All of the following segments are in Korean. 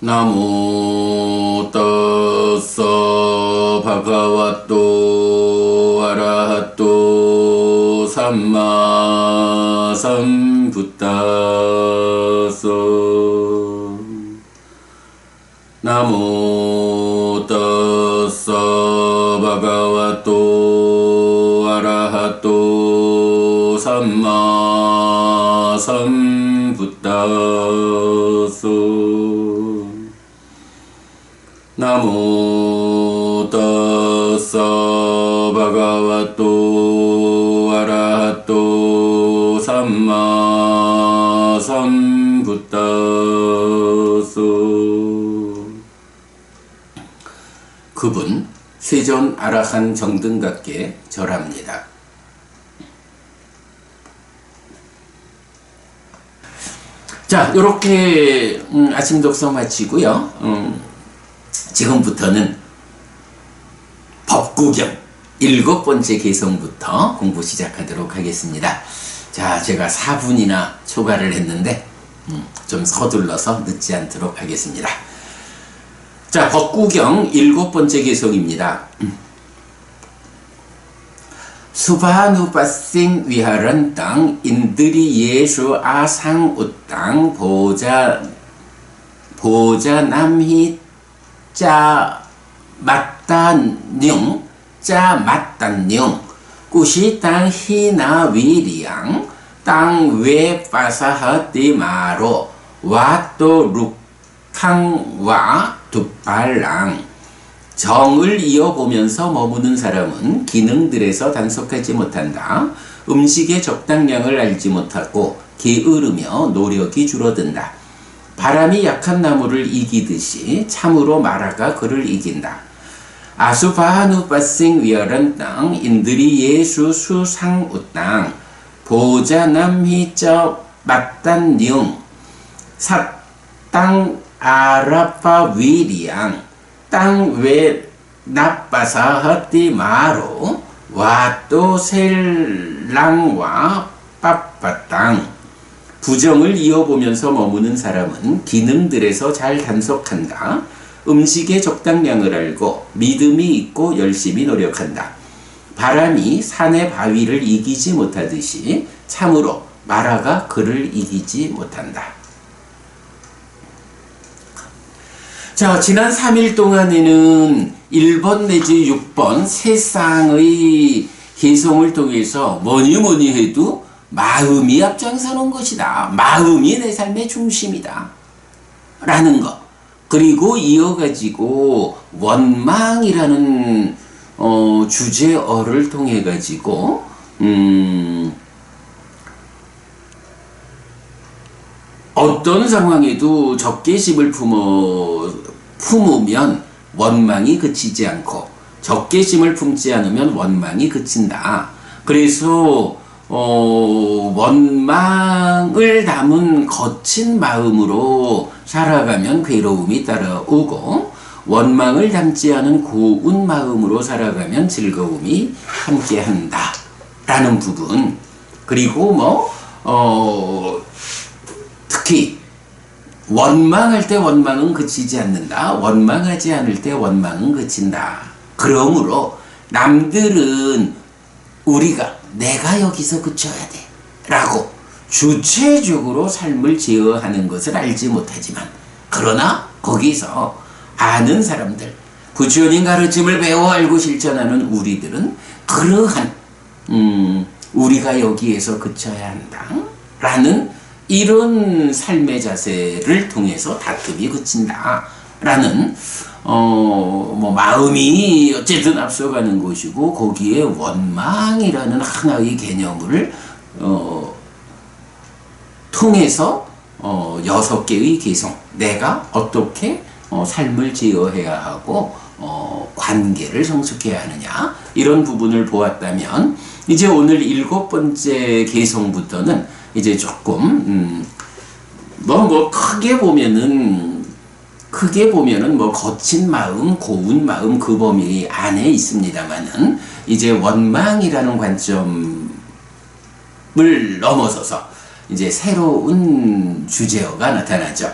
나모 따서 바가와또 아라하또 삼마 삼부타서 나모 따서 바가와또 아라하또 삼마 삼부타서 나모 따서 바가와또 아라하또 삼마 삼부타서. 그분 세존 아라한 정등각께 절합니다. 자, 요렇게 아침 독서 마치고요. 지금부터는 법구경 7번째 개성부터 공부 시작하도록 하겠습니다. 자, 제가 4분이나 초과를 했는데 좀 서둘러서 늦지 않도록 하겠습니다. 자, 법구경 7번째 개성입니다. 수바누바싱 위하런땅 인드리 예수 아상 우땅 보자 남히 짜 맞단뇽 짜 맞단뇽 꾸시 땅 히나 위리양 땅 외 파사하디 마로 와또 룩캉와 두발랑. 정을 이어보면서 머무는 사람은 기능들에서 단속하지 못한다. 음식의 적당량을 알지 못하고 게으르며 노력이 줄어든다. 바람이 약한 나무를 이기듯이 참으로 마라가 그를 이긴다. 아수바누바싱 위어런 땅 인드리 예수 수상우 땅 보자남히저 맞단뇽 사땅 아라파 위리양 땅 외 나빠사하띠 마로 와또 셀랑와 빠빠땅. 부정을 이어보면서 머무는 사람은 기능들에서 잘 단속한다. 음식의 적당량을 알고 믿음이 있고 열심히 노력한다. 바람이 산의 바위를 이기지 못하듯이 참으로 마라가 그를 이기지 못한다. 자, 지난 3일 동안에는 1번 내지 6번 세 쌍의 개성을 통해서 뭐니 해도 마음이 앞장서는 것이다. 마음이 내 삶의 중심이다. 라는 것. 그리고 이어가지고 원망이라는 주제어를 통해 가지고 어떤 상황에도 적개심을 품으면 원망이 그치지 않고 적개심을 품지 않으면 원망이 그친다. 그래서 원망을 담은 거친 마음으로 살아가면 괴로움이 따라오고 원망을 담지 않은 고운 마음으로 살아가면 즐거움이 함께한다 라는 부분. 그리고 특히 원망할 때 원망은 그치지 않는다. 원망하지 않을 때 원망은 그친다. 그러므로 남들은 내가 여기서 그쳐야 돼 라고 주체적으로 삶을 제어하는 것을 알지 못하지만, 그러나 거기서 아는 사람들, 부처님 가르침을 배워 알고 실천하는 우리들은 그러한 우리가 여기에서 그쳐야 한다 라는 이런 삶의 자세를 통해서 다툼이 그친다 라는 마음이 어쨌든 앞서가는 것이고, 거기에 원망이라는 하나의 개념을 통해서 6개의 개성, 내가 어떻게 삶을 제어해야 하고 관계를 성숙해야 하느냐, 이런 부분을 보았다면, 이제 오늘 7번째 개성부터는 이제 조금 크게 보면은 거친 마음, 고운 마음 그 범위 안에 있습니다만은, 이제 원망이라는 관점을 넘어서서 이제 새로운 주제어가 나타나죠.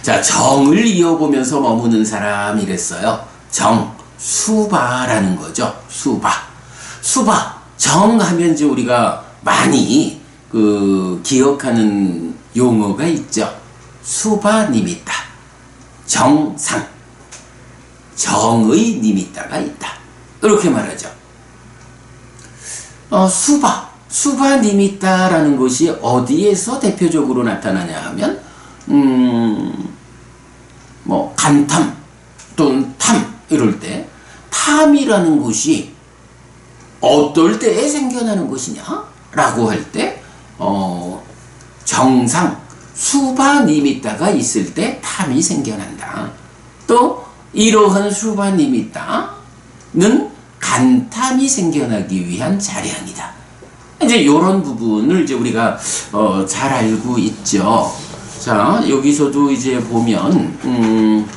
자, 정을 이어보면서 머무는 사람이랬어요. 정, 수바라는 거죠. 수바. 수바. 정 하면 이제 우리가 많이 기억하는 용어가 있죠. 수바니미타. 정상. 정의 니미타가 있다. 이렇게 말하죠. 수바니미타라는 것이 어디에서 대표적으로 나타나냐 하면, 간탐 또는 탐 이럴 때, 탐이라는 것이 어떨 때에 생겨나는 것이냐? 라고 할 때, 정상, 수바니미타가 있을 때 탐이 생겨난다. 또, 이러한 수바니미타는 간탐이 생겨나기 위한 자량이다. 이제 요런 부분을 이제 우리가, 잘 알고 있죠. 자, 여기서도 이제 보면,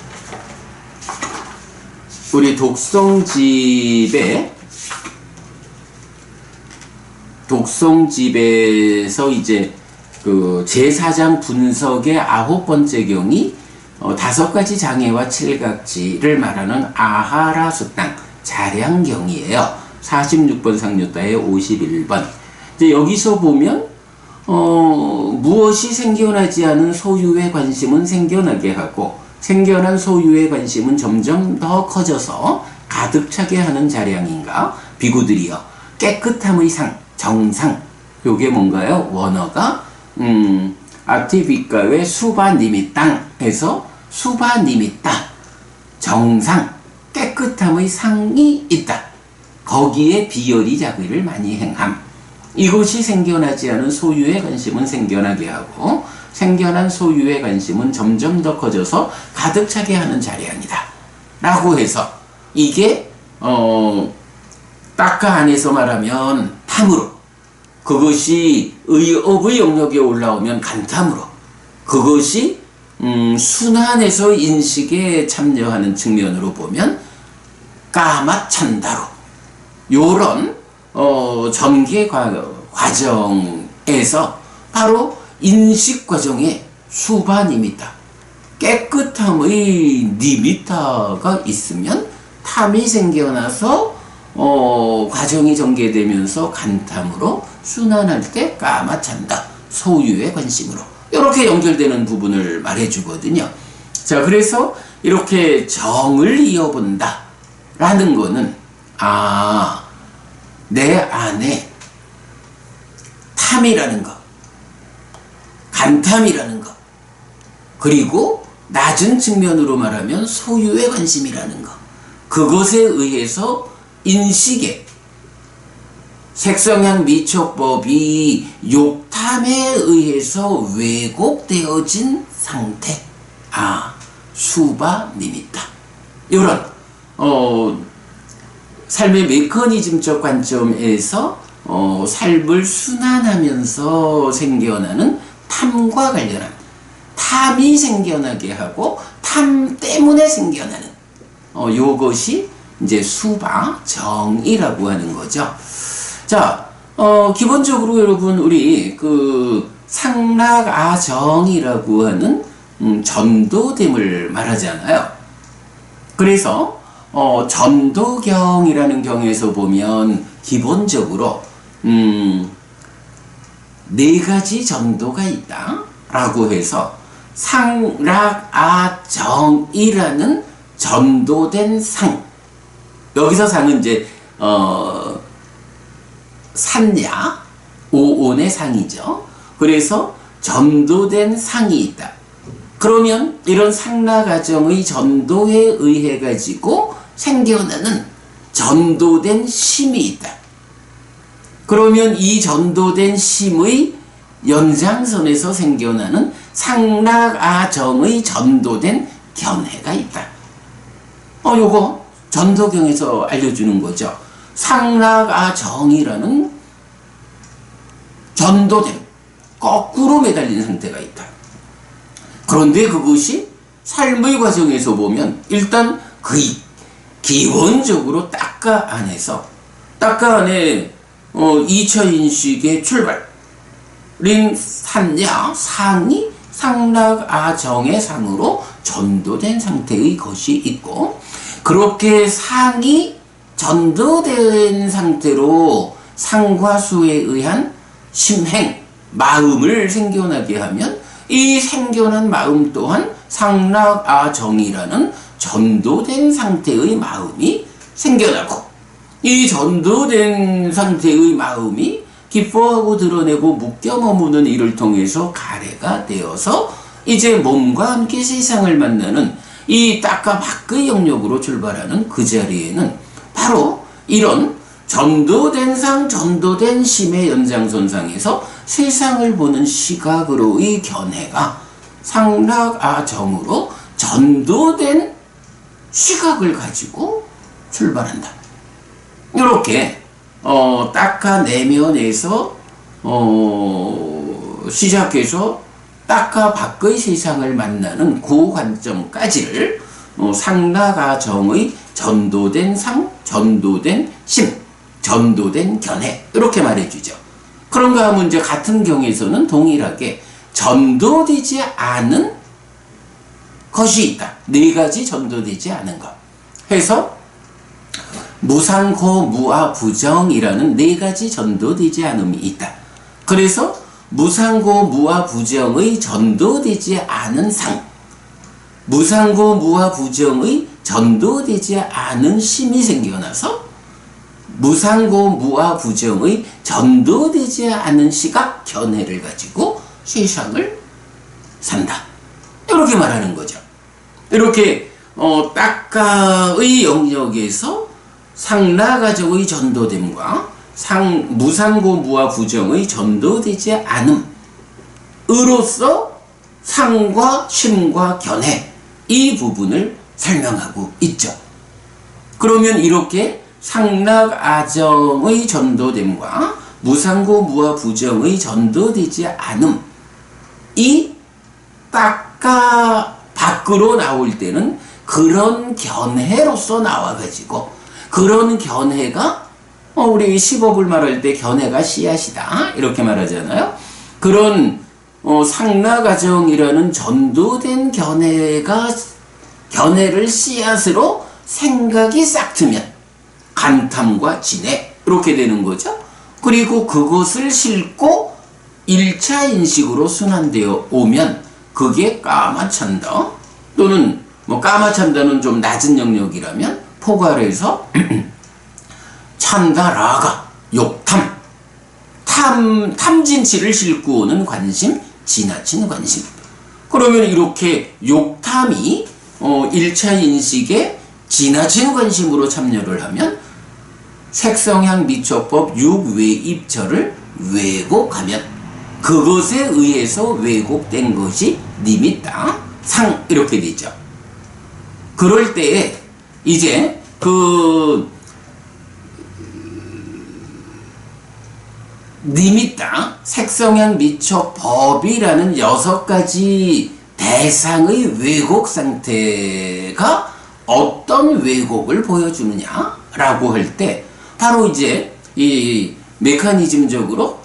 우리 독성집에서 이제 제4장 분석의 9번째 경이 5가지 장애와 칠각지를 말하는 아하라 수땅 자량경이에요. 46번 상류따의 51번. 이제 여기서 보면 무엇이 생겨나지 않은 소유의 관심은 생겨나게 하고 생겨난 소유의 관심은 점점 더 커져서 가득 차게 하는 자량인가? 비구들이여 깨끗함의 상, 정상. 요게 뭔가요? 원어가 아티비카의 수바님이 땅 해서 수바님이 땅 정상 깨끗함의 상이 있다. 거기에 비열이 자기를 많이 행함. 이것이 생겨나지 않은 소유의 관심은 생겨나게 하고 생겨난 소유의 관심은 점점 더 커져서 가득 차게 하는 자량이다. 라고 해서 이게 딱가 안에서 말하면 탐으로, 그것이 의업의 영역에 올라오면 간탐으로, 그것이 순환에서 인식에 참여하는 측면으로 보면 까마찬다로, 요런 전개 과정에서 바로 인식 과정에 수바니미타, 깨끗함의 니미타가 있으면 탐이 생겨나서 과정이 전개되면서 간탐으로 순환할 때 까마찬다, 소유의 관심으로, 이렇게 연결되는 부분을 말해주거든요. 자, 그래서 이렇게 정을 이어본다 라는 거는 내 안에 탐이라는 거, 간탐이라는 거, 그리고 낮은 측면으로 말하면 소유의 관심이라는 거, 그것에 의해서 인식에 색성향 미촉법이 욕탐에 의해서 왜곡되어진 상태, 수바니미타. 이런 삶의 메커니즘적 관점에서 삶을 순환하면서 생겨나는 탐과 관련한, 탐이 생겨나게 하고 탐 때문에 생겨나는 요것이 이제 수바 정이라고 하는 거죠. 자, 기본적으로 여러분 우리 상락아정이라고 하는 전도됨을 말하잖아요. 그래서 전도경이라는 경에서 보면 기본적으로 4가지 전도가 있다 라고 해서 상락아정이라는 전도된 상, 여기서 상은 이제 산야 오온의 상이죠. 그래서 전도된 상이 있다. 그러면 이런 상락아정의 전도에 의해 가지고 생겨나는 전도된 심이 있다. 그러면 이 전도된 심의 연장선에서 생겨나는 상락아정의 전도된 견해가 있다. 요거 전도경에서 알려주는 거죠. 상락아정이라는 전도됨, 거꾸로 매달린 상태가 있다. 그런데 그것이 삶의 과정에서 보면 일단 기본적으로 딱가 안에서, 딱가 안에 2차 인식의 출발인 산야, 상이 상락아정의 상으로 전도된 상태의 것이 있고, 그렇게 상이 전도된 상태로 상과 수에 의한 심행, 마음을 생겨나게 하면 이 생겨난 마음 또한 상락아정이라는 전도된 상태의 마음이 생겨나고, 이 전도된 상태의 마음이 기뻐하고 드러내고 묶여 머무는 이를 통해서 가래가 되어서 이제 몸과 함께 세상을 만나는 이 땅과 밖의 영역으로 출발하는 그 자리에는 바로 이런 전도된 상, 전도된 심의 연장선상에서 세상을 보는 시각으로의 견해가 상락아정으로 전도된 시각을 가지고 출발한다. 이렇게 딱하 내면에서 시작해서 딱하 밖의 세상을 만나는 그 관점까지를 상락아정의 전도된 상, 전도된 심, 전도된 견해 이렇게 말해주죠. 그런가 하면 이제 같은 경에서는 동일하게 전도되지 않은 것이 있다. 네 가지 전도되지 않은 것 해서 무상고 무아부정이라는 네 가지 전도되지 않음이 있다. 그래서 무상고 무아부정의 전도되지 않은 상, 무상고 무아부정의 전도되지 않은 심이 생겨나서 무상고 무아부정의 전도되지 않은 시각 견해를 가지고 세상을 산다. 이렇게 말하는 거죠. 이렇게 딱가의 영역에서 상락아정의 전도됨과 무상고 무아부정의 전도되지 않음으로써 상과 심과 견해 이 부분을 설명하고 있죠. 그러면 이렇게 상락아정의 전도됨과 무상고 무아부정의 전도되지 않음 이 딱가 밖으로 나올 때는 그런 견해로서 나와가지고 그런 견해가 우리 시법을 말할 때 견해가 씨앗이다 이렇게 말하잖아요. 그런 상락아정이라는 전도된 견해를 씨앗으로 생각이 싹 트면 간탐과 진해 이렇게 되는 거죠. 그리고 그것을 싣고 1차 인식으로 순환되어 오면 그게 까마찬다 또는 까마찬다는 좀 낮은 영역이라면 포괄해서 찬다라가 욕탐 탐진치를 싣고 오는 관심, 지나친 관심. 그러면 이렇게 욕탐이 1차 인식에 지나친 관심으로 참여를 하면 색성향 미처법 6외입처를 왜곡하면 그것에 의해서 왜곡된 것이 니미따 상 이렇게 되죠. 그럴 때에 이제 니미따 색성향 미처법이라는 6가지 대상의 왜곡 상태가 어떤 왜곡을 보여주느냐라고 할 때 바로 이제 이 메커니즘적으로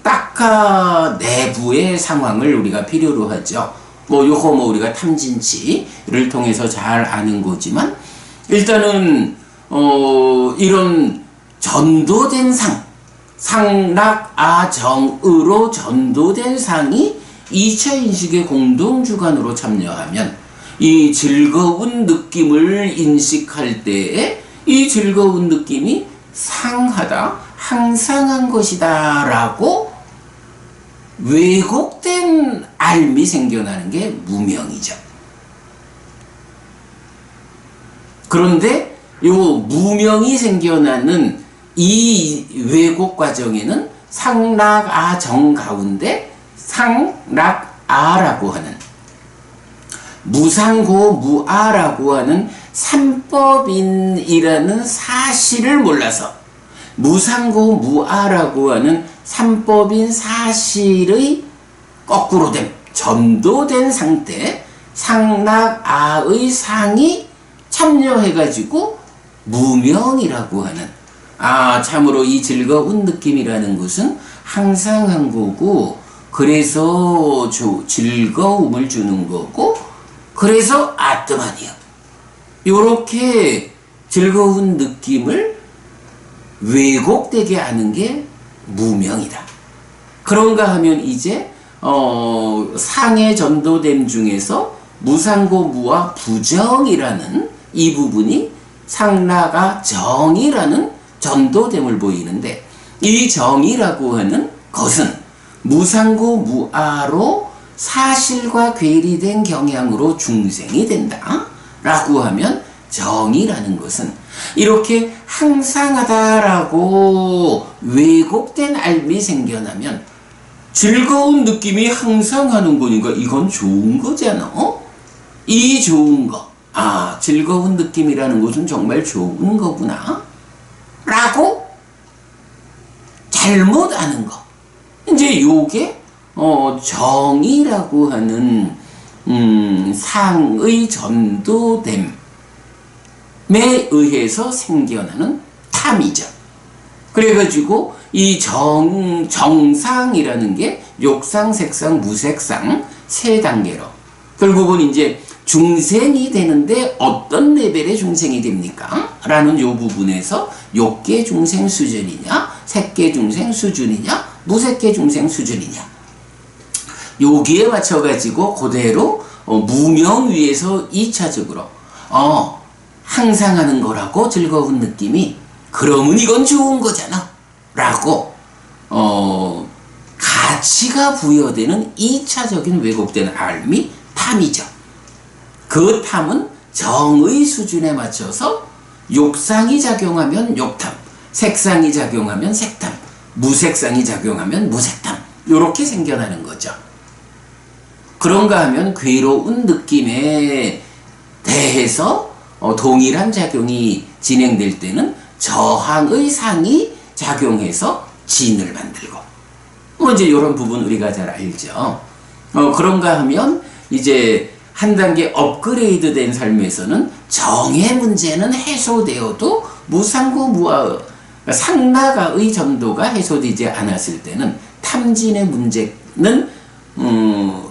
딱하 내부의 상황을 우리가 필요로 하죠. 요거 우리가 탐진치를 통해서 잘 아는 거지만 일단은 이런 전도된 상락아정으로 전도된 상이 2차 인식의 공동주관으로 참여하면 이 즐거운 느낌을 인식할 때에 이 즐거운 느낌이 상하다, 항상한 것이다 라고 왜곡된 알미 생겨나는 게 무명이죠. 그런데 요 무명이 생겨나는 이 왜곡 과정에는 상락아정 가운데 상락아라고 하는 무상고 무아라고 하는 삼법인이라는 사실을 몰라서 무상고 무아라고 하는 삼법인 사실의 거꾸로 된 전도된 상태 상락아의 상이 참여해가지고 무명이라고 하는 참으로 이 즐거운 느낌이라는 것은 항상한 거고 그래서 즐거움을 주는 거고, 그래서 아뜨만이요. 요렇게 즐거운 느낌을 왜곡되게 하는 게 무명이다. 그런가 하면 이제 상의 전도됨 중에서 무상고무와 부정이라는 이 부분이 상나가 정이라는 전도됨을 보이는데, 이 정이라고 하는 것은 무상고무아로 사실과 괴리된 경향으로 중생이 된다 라고 하면, 정이라는 것은 이렇게 항상하다라고 왜곡된 알미 생겨나면 즐거운 느낌이 항상하는 거니까 이건 좋은 거잖아. 이 좋은 거, 즐거운 느낌이라는 것은 정말 좋은 거구나 라고 잘못 아는 거. 이제 요게 정이라고 하는 상의 전도됨에 의해서 생겨나는 탐이죠. 그래가지고 이 정상이라는 게 욕상, 색상, 무색상 세 단계로 결국은 이제 중생이 되는데 어떤 레벨의 중생이 됩니까? 라는 요 부분에서 욕계 중생 수준이냐, 색계 중생 수준이냐, 무색계 중생 수준이냐, 여기에 맞춰가지고 그대로 무명 위에서 2차적으로 항상 하는 거라고 즐거운 느낌이, 그러면 이건 좋은 거잖아 라고 가치가 부여되는 2차적인 왜곡된 알미 탐이죠. 그 탐은 정의 수준에 맞춰서 욕상이 작용하면 욕탐, 색상이 작용하면 색탐, 무색상이 작용하면 무색탐, 이렇게 생겨나는 거죠. 그런가 하면 괴로운 느낌에 대해서 동일한 작용이 진행될 때는 저항의 상이 작용해서 진을 만들고, 이제 이런 부분 우리가 잘 알죠. 그런가 하면 이제 한 단계 업그레이드 된 삶에서는 정의 문제는 해소되어도 무상고무아, 상나가의 전도가 해소되지 않았을 때는 탐진의 문제는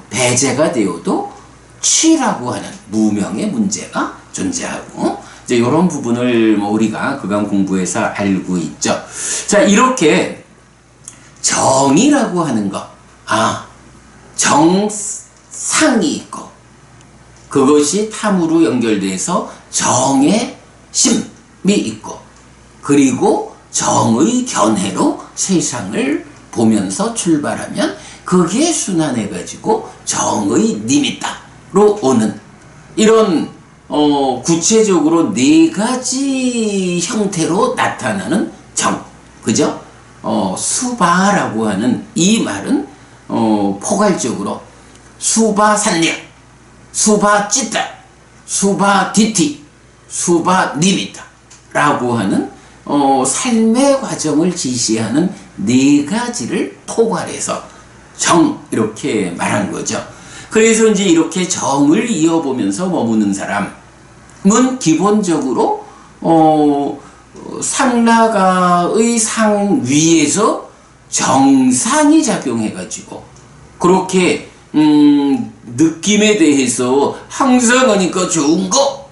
배제가 되어도 취라고 하는 무명의 문제가 존재하고, 이제 이런 부분을 우리가 그간 공부해서 알고 있죠. 자, 이렇게 정이라고 하는 것, 정상이 있고, 그것이 탐으로 연결돼서 정의 심이 있고, 그리고 정의 견해로 세상을 보면서 출발하면 그게 순환해가지고 정의 니미따로 오는, 이런 구체적으로 4가지 형태로 나타나는 정, 그죠? 수바라고 하는 이 말은 포괄적으로 수바산력, 수바찌따, 수바디티, 수바니미따 라고 하는 삶의 과정을 지시하는 4가지를 포괄해서 정, 이렇게 말한 거죠. 그래서 이제 이렇게 정을 이어보면서 머무는 사람은 기본적으로 상나가의 상 위에서 정상이 작용해가지고 그렇게 느낌에 대해서 항상 하니까 좋은 거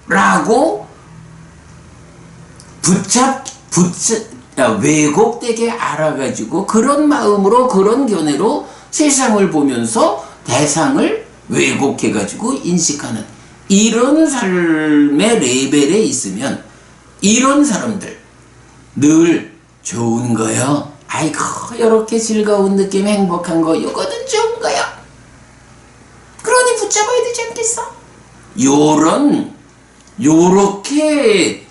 라고 왜곡되게 알아가지고 그런 마음으로 그런 견해로 세상을 보면서 대상을 왜곡해가지고 인식하는 이런 삶의 레벨에 있으면 이런 사람들 늘 좋은 거요. 아이고, 이렇게 즐거운 느낌, 행복한 거, 요거는 좋은 거야. 그러니 붙잡아야 되지 않겠어? 요렇게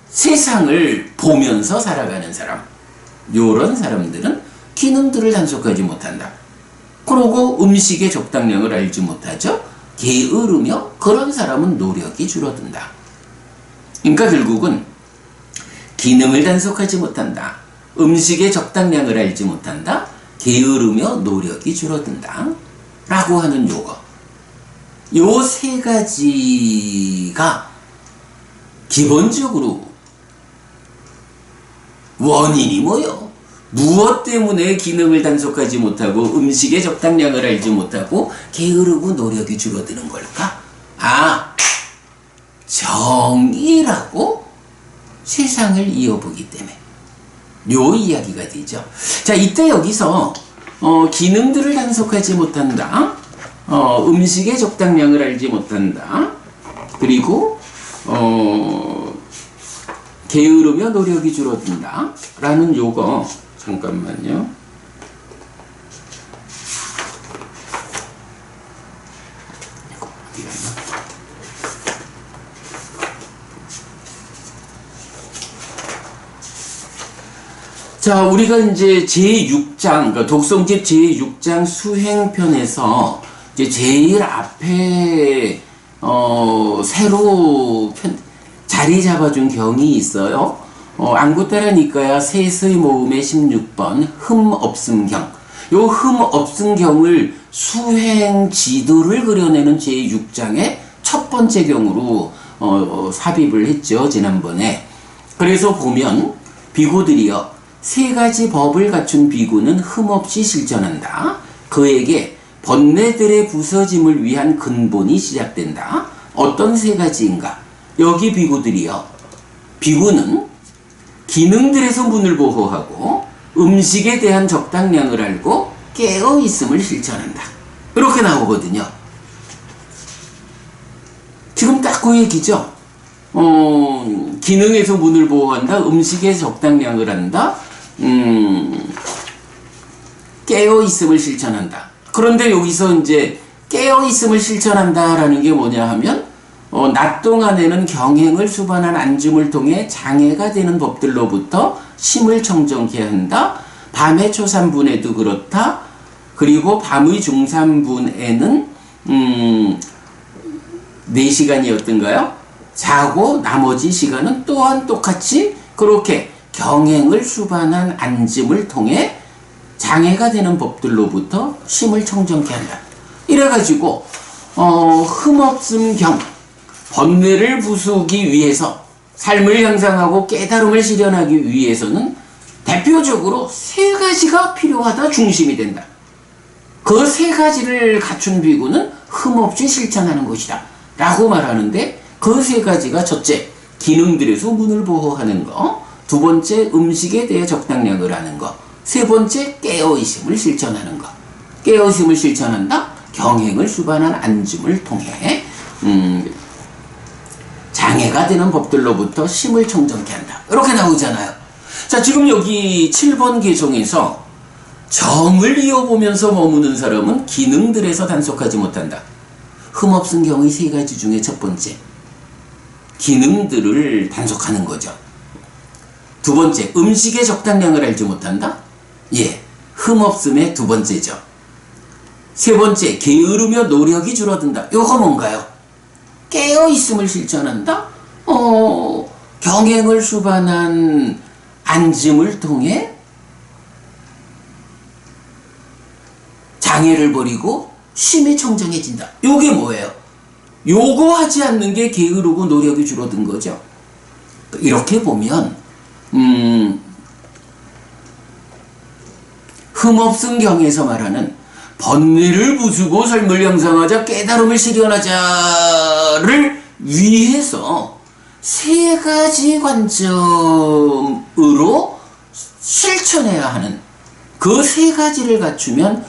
세상을 보면서 살아가는 사람, 요런 사람들은 기능들을 단속하지 못한다. 그러고 음식의 적당량을 알지 못하죠. 게으르며 그런 사람은 노력이 줄어든다. 그러니까 결국은 기능을 단속하지 못한다, 음식의 적당량을 알지 못한다, 게으르며 노력이 줄어든다 라고 하는 요거, 요 3가지가 기본적으로 원인이 뭐요? 무엇 때문에 기능을 단속하지 못하고 음식의 적당량을 알지 못하고 게으르고 노력이 줄어드는 걸까? 아, 정이라고 세상을 이어보기 때문에 요 이야기가 되죠. 자, 이때 여기서 기능들을 단속하지 못한다, 음식의 적당량을 알지 못한다, 그리고 게으르며 노력이 줄어든다 라는 요거, 잠깐만요. 자, 우리가 이제 제6장, 그러니까 독성집 제6장 수행편에서 이제 제일 앞에 새로 자리 잡아준 경이 있어요. 안구따라 니까야 세의 모음의 16번 흠 없음 경. 요 흠 없음 경을 수행 지도를 그려내는 제6장의 첫 번째 경으로 삽입을 했죠, 지난번에. 그래서 보면 비구들이요, 세 가지 법을 갖춘 비구는 흠없이 실천한다. 그에게 번뇌들의 부서짐을 위한 근본이 시작된다. 어떤 세 가지인가? 여기 비구들이요, 비구는 기능들에서 문을 보호하고 음식에 대한 적당량을 알고 깨어있음을 실천한다. 이렇게 나오거든요. 지금 딱 그 얘기죠. 기능에서 문을 보호한다, 음식의 적당량을 한다, 깨어있음을 실천한다. 그런데 여기서 이제 깨어있음을 실천한다라는 게 뭐냐 하면, 낮 동안에는 경행을 수반한 안줌을 통해 장애가 되는 법들로부터 심을 청정케 한다. 밤의 초삼분에도 그렇다. 그리고 밤의 중삼분에는 4시간이었던가요? 자고 나머지 시간은 또한 똑같이 그렇게 경행을 수반한 안짐을 통해 장애가 되는 법들로부터 심을 청정케 한다. 이래가지고 흠없음 경, 번뇌를 부수기 위해서, 삶을 향상하고 깨달음을 실현하기 위해서는 대표적으로 세 가지가 필요하다, 중심이 된다. 그 세 가지를 갖춘 비구는 흠없이 실천하는 것이다 라고 말하는데, 그 세 가지가 첫째, 기능들에서 문을 보호하는 거, 두 번째, 음식에 대해 적당량을 하는 거, 세 번째, 깨어있음을 실천하는 거. 깨어있음을 실천한다, 경행을 수반한 안줌을 통해 장애가 되는 법들로부터 심을 청정케 한다. 이렇게 나오잖아요. 자, 지금 여기 7번 개정에서 정을 이어보면서 머무는 사람은 기능들에서 단속하지 못한다. 흠없은 경의 세 가지 중에 첫 번째, 기능들을 단속하는 거죠. 두 번째, 음식의 적당량을 알지 못한다. 예, 흠없음의 두 번째죠. 세 번째, 게으르며 노력이 줄어든다. 요거 뭔가요? 깨어있음을 실천한다. 경행을 수반한 안짐을 통해 장애를 버리고 심히 청정해진다. 요게 뭐예요? 요거 하지 않는 게 게으르고 노력이 줄어든 거죠. 이렇게 보면 흠없음 경에서 말하는 번뇌를 부수고 삶을 형성하자, 깨달음을 실현하자를 위해서 세 가지 관점으로 실천해야 하는, 그 세 가지를 갖추면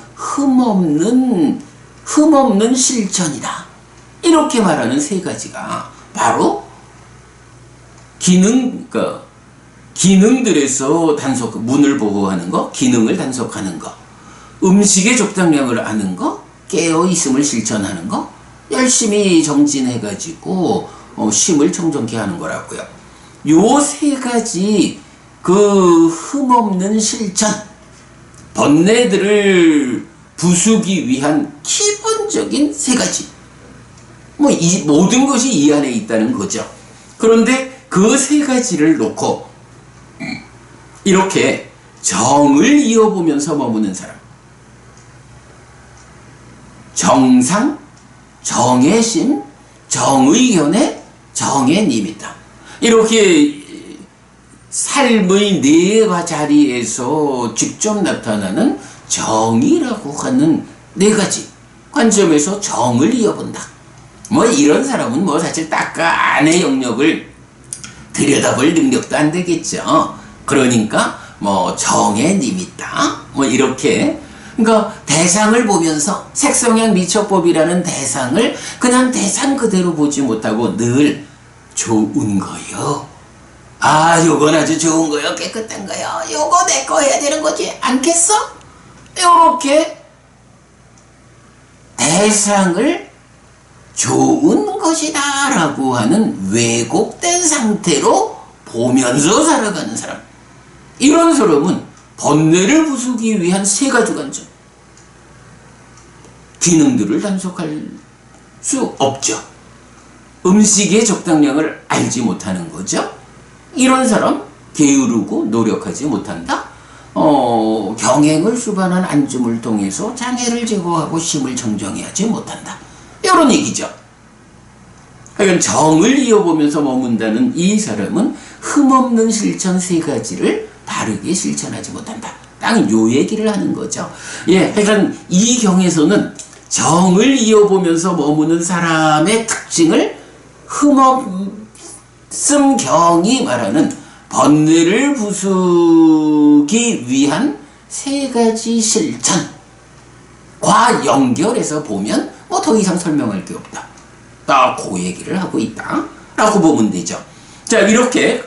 흠없는 실천이다. 이렇게 말하는 세 가지가 바로 기능들에서 문을 보호하는 거, 기능을 단속하는 거, 음식의 적당량을 아는 거, 깨어있음을 실천하는 거, 열심히 정진해가지고 심을 청정케 하는 거라고요. 요 세 가지 그 흠없는 실천, 번뇌들을 부수기 위한 기본적인 세 가지, 이 모든 것이 이 안에 있다는 거죠. 그런데 그 세 가지를 놓고 이렇게 정을 이어보면서 머무는 사람, 정상, 정의심, 정의견의 정의님이다. 이렇게 삶의 네 자리에서 직접 나타나는 정의라고 하는 네 가지 관점에서 정을 이어본다. 뭐 이런 사람은 뭐 사실 딱까 안의 영역을 들여다볼 능력도 안 되겠죠. 그러니까 뭐 정에 님있다. 뭐 이렇게. 그러니까 대상을 보면서 색성향 미처법이라는 대상을 그냥 대상 그대로 보지 못하고 늘 좋은 거요. 아, 요건 아주 좋은 거요. 깨끗한 거요. 요거 내 거 해야 되는 거지 않겠어? 요렇게 대상을 좋은 것이다 라고 하는 왜곡된 상태로 보면서 살아가는 사람. 이런 사람은 번뇌를 부수기 위한 세 가지 관점 기능들을 단속할 수 없죠. 음식의 적당량을 알지 못하는 거죠. 이런 사람 게으르고 노력하지 못한다. 경행을 수반한 안줌을 통해서 장애를 제거하고 심을 정정하지 못한다. 이런 얘기죠. 하여간 정을 이어보면서 머문다는 이 사람은 흠없는 실천 세 가지를 바르게 실천하지 못한다. 딱 요 얘기를 하는 거죠. 예, 하여간 이 경에서는 정을 이어보면서 머무는 사람의 특징을 흠없음 경이 말하는 번뇌를 부수기 위한 세 가지 실천과 연결해서 보면 뭐 더 이상 설명할 게 없다. 딱 그 얘기를 하고 있다 라고 보면 되죠. 자, 이렇게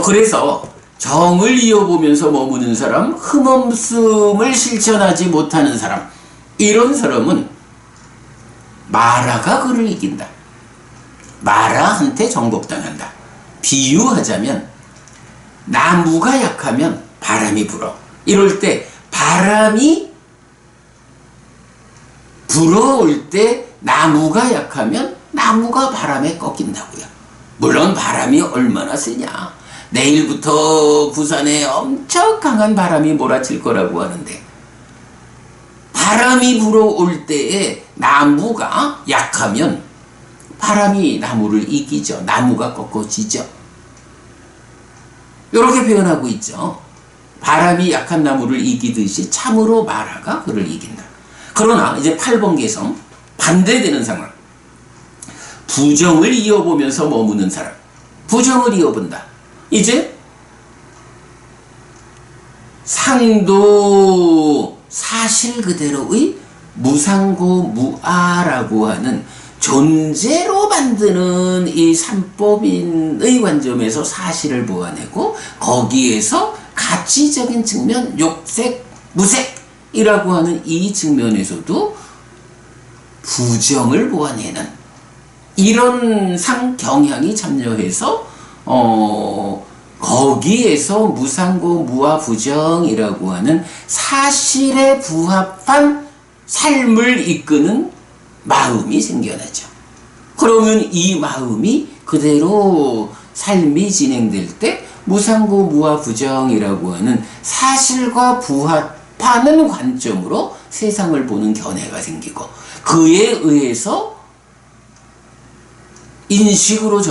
그래서 정을 이어보면서 머무는 사람, 흠없음을 실천하지 못하는 사람, 이런 사람은 마라가 그를 이긴다. 마라한테 정복당한다. 비유하자면 나무가 약하면 바람이 불어. 이럴 때 바람이 불어올 때 나무가 약하면 나무가 바람에 꺾인다고요. 물론 바람이 얼마나 세냐. 내일부터 부산에 엄청 강한 바람이 몰아칠 거라고 하는데 바람이 불어올 때에 나무가 약하면 바람이 나무를 이기죠. 나무가 꺾어지죠. 이렇게 표현하고 있죠. 바람이 약한 나무를 이기듯이 참으로 마라가 그를 이긴다. 그러나 이제 8번 개성 반대되는 상황. 부정을 이어보면서 머무는 사람. 부정을 이어본다. 이제 상도 사실 그대로의 무상고 무아라고 하는 존재로 만드는 이 삼법인의 관점에서 사실을 보아내고 거기에서 가치적인 측면, 욕색, 무색이라고 하는 이 측면에서도 부정을 보아내는 이런 상경향이 참여해서 거기에서 무상고 무아 부정이라고 하는 사실에 부합한 삶을 이끄는 마음이 생겨나죠. 그러면 이 마음이 그대로 삶이 진행될 때 무상고 무아 부정이라고 하는 사실과 부합하는 관점으로 세상을 보는 견해가 생기고 그에 의해서 인식으로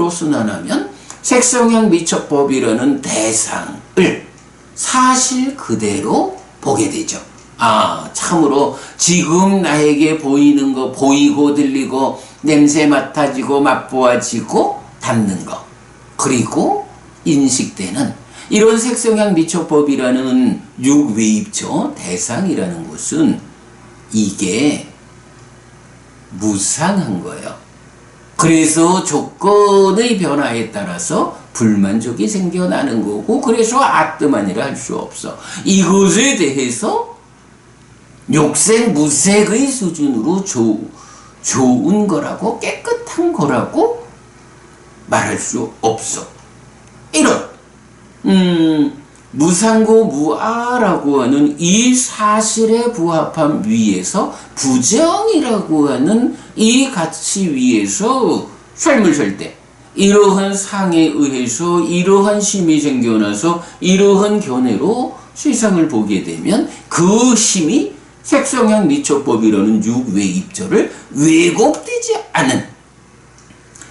순환하면 색성향 미처법이라는 대상을 사실 그대로 보게 되죠. 아, 참으로 지금 나에게 보이는 거, 보이고 들리고 냄새 맡아지고 맛보아지고 닿는 거, 그리고 인식되는 이런 색성향 미처법이라는 육외입조 대상이라는 것은 이게 무상한 거예요. 그래서 조건의 변화에 따라서 불만족이 생겨나는 거고 그래서 아뜨만이라 할 수 없어. 이것에 대해서 욕색 무색의 수준으로 좋은 거라고 깨끗한 거라고 말할 수 없어. 이런 무상고 무아라고 하는 이 사실에 부합함 위에서 부정이라고 하는 이 가치 위에서 삶을 살 때 이러한 상에 의해서 이러한 심이 생겨나서 이러한 견해로 세상을 보게 되면 그 심이 색성향 미처법이라는 육외입조를 왜곡되지 않은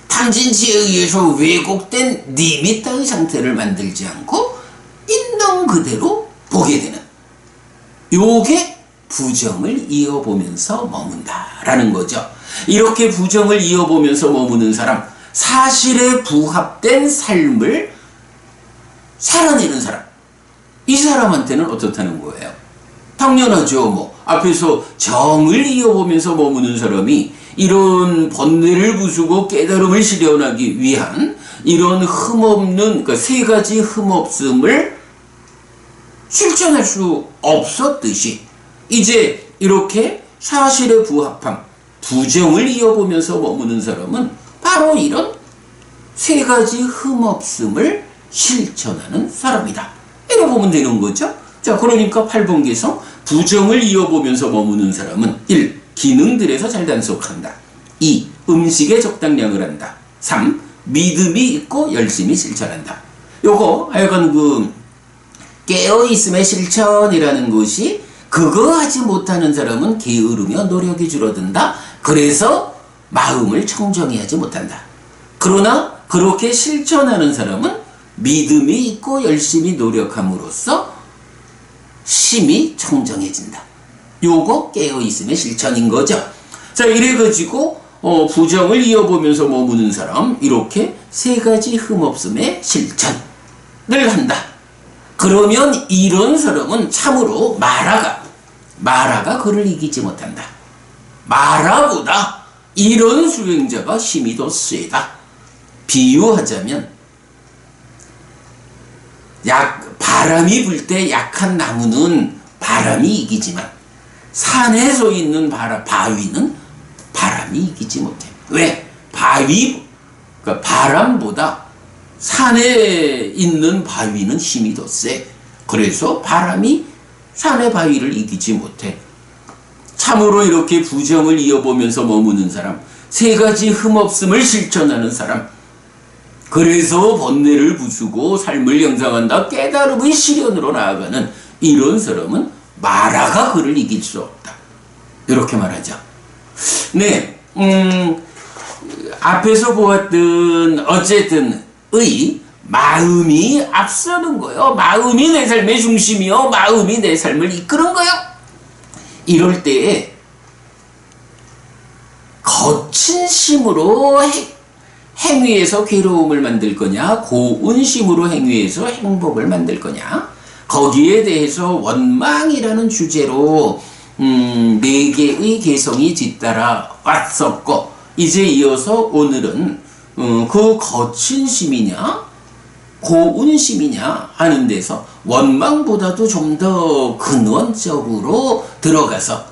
탐진치에 의해서 왜곡된 님이 따의 상태를 만들지 않고 있는 그대로 보게 되는, 요게 부정을 이어보면서 머문다라는 거죠. 이렇게 부정을 이어보면서 머무는 사람, 사실에 부합된 삶을 살아내는 사람, 이 사람한테는 어떻다는 거예요? 당연하죠. 뭐 앞에서 정을 이어보면서 머무는 사람이 이런 번뇌를 부수고 깨달음을 실현하기 위한 이런 흠없는, 그러니까 세 가지 흠없음을 실천할 수 없었듯이, 이제 이렇게 사실에 부합함, 부정을 이어보면서 머무는 사람은 바로 이런 세 가지 흠없음을 실천하는 사람이다, 이렇게 보면 되는 거죠. 자, 그러니까 8번 개성, 부정을 이어보면서 머무는 사람은 1. 기능들에서 잘 단속한다. 2. 음식에 적당량을 한다. 3. 믿음이 있고 열심히 실천한다. 요거 하여간 그 깨어있음의 실천이라는 것이, 그거 하지 못하는 사람은 게으르며 노력이 줄어든다. 그래서 마음을 청정히 하지 못한다. 그러나 그렇게 실천하는 사람은 믿음이 있고 열심히 노력함으로써 심이 청정해진다. 요거 깨어있음의 실천인 거죠. 자, 이래가지고 부정을 이어보면서 머무는 사람, 이렇게 세 가지 흠없음의 실천을 한다. 그러면 이런 사람은 참으로 마라가 그를 이기지 못한다. 마라보다 이런 수행자가 힘이 더 세다. 비유하자면 바람이 불 때 약한 나무는 바람이 이기지만 산에 서 있는 바위는 바람이 이기지 못해. 왜? 그러니까 바람보다 산에 있는 바위는 힘이 더 세. 그래서 바람이 산의 바위를 이기지 못해. 참으로 이렇게 부정을 이어보면서 머무는 사람, 세 가지 흠없음을 실천하는 사람, 그래서 번뇌를 부수고 삶을 형성한다, 깨달음의 실현으로 나아가는 이런 사람은 마라가 그를 이길 수 없다, 이렇게 말하죠. 네, 앞에서 보았던 어쨌든 마음이 앞서는 거요. 마음이 내 삶의 중심이요, 마음이 내 삶을 이끄는 거요. 이럴 때에 거친 심으로 행위에서 괴로움을 만들 거냐, 고운 심으로 행위에서 행복을 만들 거냐, 거기에 대해서 원망이라는 주제로 4개의 개성이 뒤따라 왔었고, 이제 이어서 오늘은 그 거친 심이냐 고운 심이냐 하는 데서 원망보다도 좀 더 근원적으로 들어가서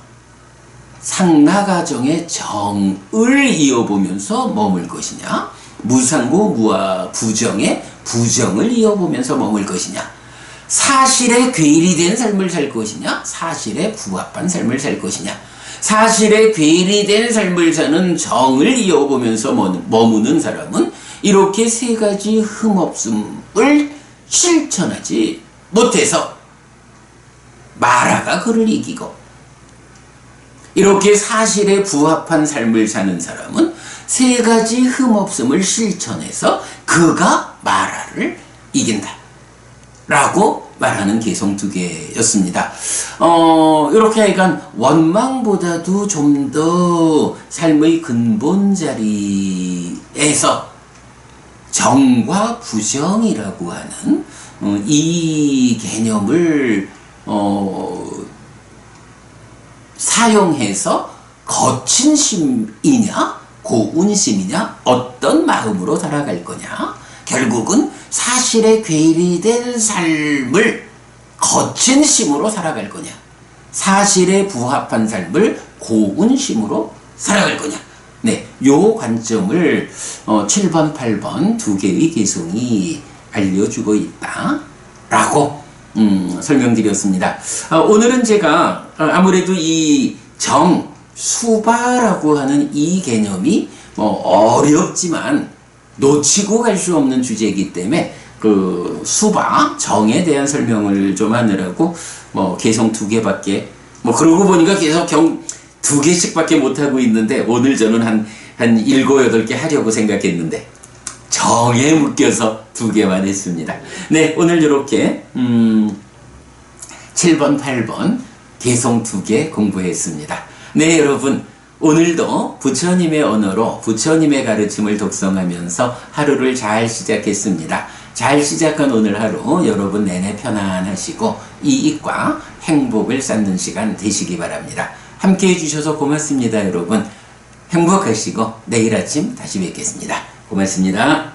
상나가정의 정을 이어보면서 머물 것이냐, 무상고 무아 부정의 부정을 이어보면서 머물 것이냐, 사실에 괴리된 삶을 살 것이냐, 사실에 부합한 삶을 살 것이냐, 사실에 괴리된 삶을 사는 정을 이어보면서 머무는 사람은 이렇게 세 가지 흠없음을 실천하지 못해서 마라가 그를 이기고, 이렇게 사실에 부합한 삶을 사는 사람은 세 가지 흠없음을 실천해서 그가 마라를 이긴다 라고 말하는 개성 2개였습니다. 이렇게 하여간 원망보다도 좀 더 삶의 근본 자리에서 정과 부정이라고 하는 이 개념을 사용해서 거친 심이냐 고운 심이냐, 어떤 마음으로 살아갈 거냐, 결국은 사실에 괴리된 삶을 거친 심으로 살아갈 거냐, 사실에 부합한 삶을 고운 심으로 살아갈 거냐. 네, 요 관점을 7번, 8번 2개의 개성이 알려주고 있다 라고 설명드렸습니다. 오늘은 제가 아무래도 이 수바라고 하는 이 개념이 어렵지만 놓치고 갈 수 없는 주제이기 때문에 그 수바 정에 대한 설명을 좀 하느라고 개성 2개밖에, 그러고 보니까 계속 2개씩밖에 못하고 있는데, 오늘 저는 한 한 7, 8개 하려고 생각했는데 정에 묶여서 2개만 했습니다. 네, 오늘 이렇게 7번, 8번 개송 2개 공부했습니다. 네, 여러분 오늘도 부처님의 언어로 부처님의 가르침을 독성하면서 하루를 잘 시작했습니다. 잘 시작한 오늘 하루 여러분 내내 편안하시고 이익과 행복을 쌓는 시간 되시기 바랍니다. 함께 해주셔서 고맙습니다. 여러분 행복하시고 내일 아침 다시 뵙겠습니다. 고맙습니다.